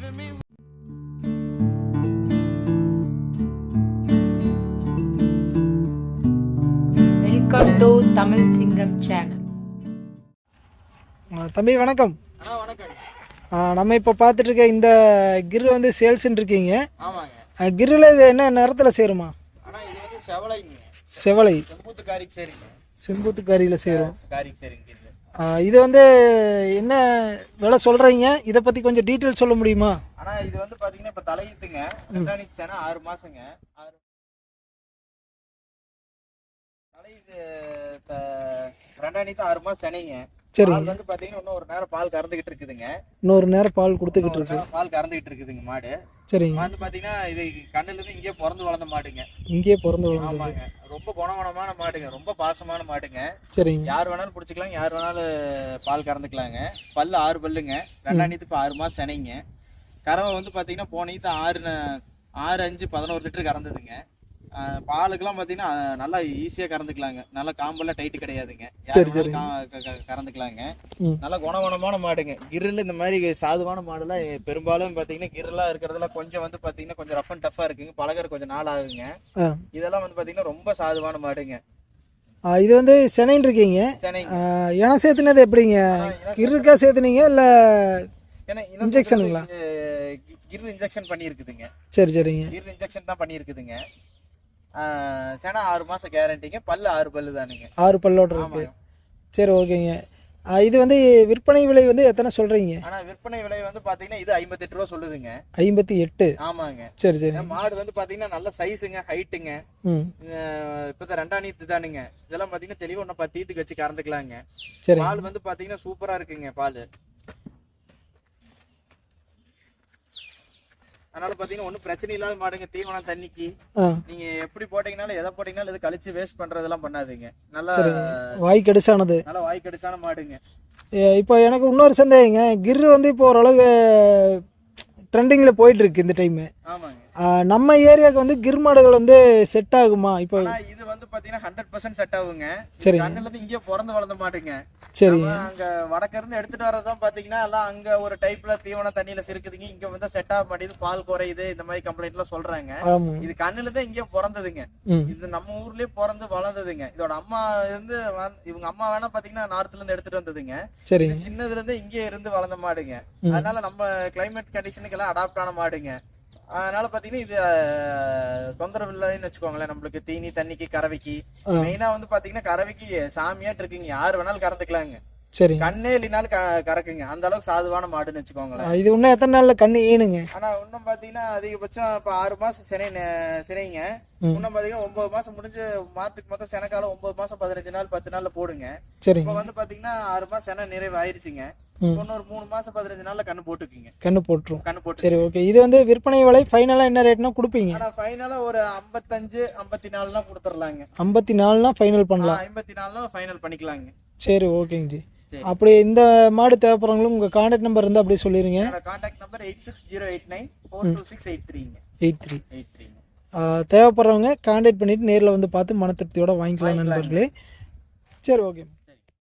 Welcome to Tamil சிங்கம் channel. தம்பி வணக்கம். நம்ம இப்போ பார்த்துட்டு இருக்க இந்த கிரு வந்து சேல்ஸ்ன்னு இருக்கீங்க. ஆமாங்க. கிரில் இது என்ன நேரத்தில் சேருமா? ஆனால் இது வந்து செவலைங்க. செவலை செம்பூத்து காரிக்கு சரிங்க. செம்பூத்து காரியில் சேரும். காரிக்கு சரிங்க. இது வந்து என்ன விலை சொல்கிறீங்க? இதை பற்றி கொஞ்சம் டீட்டெயில் சொல்ல முடியுமா? ஆனால் இது வந்து பார்த்தீங்கன்னா இப்போ தலையீத்துங்க. ரெண்டாணிக்கு சேனா 6 மாதங்க. தலையீத்து ரெண்டாணிக்கு 6 மாதம் செனைங்க. சரி. வந்து பார்த்தீங்கன்னா இன்னும் ஒரு நேரம் பால் கறந்துக்கிட்டு இருக்குதுங்க. இன்னொரு நேரம் பால் கொடுத்துக்கிட்டு இருக்கு. பால் கறந்துக்கிட்டு இருக்குதுங்க மாடு. சரிங்க. வந்து பார்த்தீங்கன்னா இது கண்ணுலேருந்து இங்கே பிறந்து வளர்ந்த மாடுங்க. இங்கே பிறந்து வளர்ந்த. ஆமாங்க. ரொம்ப குணமான மாடுங்க. ரொம்ப பாசமான மாடுங்க. சரிங்க. யார் வேணாலும் பிடிச்சிக்கலாம், யார் வேணாலும் பால் கறந்துக்கலாங்க. பல்லு 6 பல்லுங்க. ரெண்டாணித்து இப்போ 6 மாதம் செனைங்க. கறவை வந்து பார்த்தீங்கன்னா போனீத்து 6 5 11 லிட்டரு கறந்ததுங்க. பாலுக்கெல்லாம் பார்த்தீங்கன்னா நல்லா ஈஸியாக கறந்துக்கலாங்க. நல்லா காம்பெல்லாம் டைட்டு கிடையாதுங்க. கறந்துக்கலாங்க. நல்லா குணமான மாடுங்க. கிரில் இந்த மாதிரி சாதுவான மாடுலாம் பெரும்பாலும் பார்த்தீங்கன்னா கிரிலாம் இருக்கிறதுல கொஞ்சம் வந்து பார்த்தீங்கன்னா கொஞ்சம் ரஃப் அண்ட் டஃப்பாக இருக்குங்க. பழகிற கொஞ்சம் நாள் ஆகுங்க. இதெல்லாம் வந்து பார்த்தீங்கன்னா ரொம்ப சாதுவான மாடுங்க. இது வந்து செனைன்னு இருக்கீங்க. இனம் சேர்த்துனது எப்படிங்க? கிருக்கா சேர்த்துனீங்க இல்லை இன்ஜெக்ஷனுங்களா? கிரு இன்ஜெக்ஷன் பண்ணியிருக்குதுங்க. சரி சரிங்க. கிரு இன்ஜெக்ஷன் தான் பண்ணியிருக்குதுங்க. சேனா 6 மாதம் கேரண்டிங்க. பல்லு 6 பல்லு தானுங்க. 6 பல்லோட இருக்கு. சரி ஓகேங்க. இது வந்து விற்பனை விலை வந்து எத்தனை சொல்கிறீங்க? ஆனால் விற்பனை விலை வந்து பார்த்தீங்கன்னா இது 58 ரூபா சொல்லுதுங்க. 58? ஆமாங்க. சரி சரி. மாடு வந்து பார்த்தீங்கன்னா நல்ல சைஸுங்க, ஹைட்டுங்க. இப்போ தான் ரெண்டாணித்து தானுங்க. இதெல்லாம் பார்த்தீங்கன்னா தெளிவாக ஒன்று 10 ஈத்துக்கு வச்சு கறந்துக்கலாங்க. சரி. பால் வந்து பார்த்தீங்கன்னா சூப்பராக இருக்குங்க பால். அதனால பாத்தீங்கன்னா ஒன்றும் பிரச்சனை இல்லாத மாடுங்க. தீவனம் தண்ணிக்கு நீங்க எப்படி போட்டீங்கனாலும் எதை போட்டீங்கனாலும் இது கழிச்சு வேஸ்ட் பண்றதெல்லாம் பண்ணாதீங்க. நல்லா வாய் கடிசானது. நல்லா வாய் கடிசான மாடுங்க. இப்போ எனக்கு இன்னொரு சந்தேகங்க. கிரு வந்து இப்போ ஓரளவு ட்ரெண்டிங்கில் போயிட்டு இருக்கு இந்த டைமு. ஆமாங்க. நம்ம ஏரியாவுக்கு வந்து கிர் மாடுகள் வந்து செட் ஆகுமா? இப்போ இது வந்து பாத்தீங்கன்னா 100% செட் ஆகுங்க. சரி. கண்ணுல இருந்து இங்கே பிறந்து வளர்ந்த மாடுங்க. சரி. அங்க வடக்க இருந்து எடுத்துட்டு வரதான் பாத்தீங்கன்னா எல்லாம் அங்க ஒரு டைப்ல தீவன தண்ணியில இருக்குதுங்க. இங்க வந்து செட் ஆக மாட்டேது, பால் குறையுது, இந்த மாதிரி கம்ப்ளைண்ட் எல்லாம் சொல்றாங்க. இது கண்ணுல இருந்து இங்கே பிறந்ததுங்க. இது நம்ம ஊர்லயே பிறந்து வளர்ந்ததுங்க. இதோட அம்மா இருந்து இவங்க அம்மா வேணா பாத்தீங்கன்னா நார்த்ல இருந்து எடுத்துட்டு வந்ததுங்க. சரி. சின்னதுல இருந்து இங்கே இருந்து வளர்ந்த மாடுங்க. அதனால நம்ம கிளைமேட் கண்டிஷனுக்கு எல்லாம் அடாப்ட் ஆன மாடுங்க. அதனால பாத்தீங்கன்னா இது தொந்தரவு இல்லைன்னு வச்சுக்கோங்களேன். நம்மளுக்கு தீனி தண்ணிக்கு கறவைக்கு மெயினா வந்து பாத்தீங்கன்னா கறவைக்கு சாமியாட்டு இருக்குங்க. யாரு வேணாலும் கறந்துக்கலாங்க. சரி. கண்ணே இல்லைனாலும் கறக்குங்க. அந்த அளவுக்கு சாதுவான மாடுன்னு வச்சுக்கோங்களேன். இது இன்னும் எத்தனை நாள்ல கண்ணு ஏனுங்க? ஆனா இன்னும் பாத்தீங்கன்னா அதிகபட்சம் இப்ப 6 மாசம் சினைங்க. இன்னும் பாத்தீங்கன்னா 9 மாசம் முடிஞ்சு மாட்டுக்கு மொத்தம் செனக்காலம் 9 மாசம் 15 நாள் 10 நாள்ல போடுங்க. இப்ப வந்து பாத்தீங்கன்னா 6 மாசம் செனை நிறைவு ஆயிருச்சுங்க. இன்னொரு 3 மாசம் 15 நாள்ல கண்ணு போட்டுக்குங்க. கண்ணு போட்டு. சரி ஓகே. இது வந்து விற்பனை விலை ஃபைனலா என்ன ரேட்னா கொடுப்பீங்க? ஆனா ஃபைனலா ஒரு 55 54லாம் கொடுத்துறலாங்க. 54னா ஃபைனல் பண்ணலாம். 54னா ஃபைனல் பண்ணிக்கலாங்க. சரி ஓகேங்க ஜி. அப்படி இந்த மாடு தேவைப்படுறவங்களும் உங்க கான்டாக்ட் நம்பர் இருந்தா அப்படியே சொல்லிருங்க. Contact number 8608942683 83. தேவைப்படுறவங்க கான்டாக்ட் பண்ணிட்டு நேரில் வந்து பார்த்து மன திருப்தியோட வாங்கிக்கலாம் நண்பர்களே. சரி ஓகே.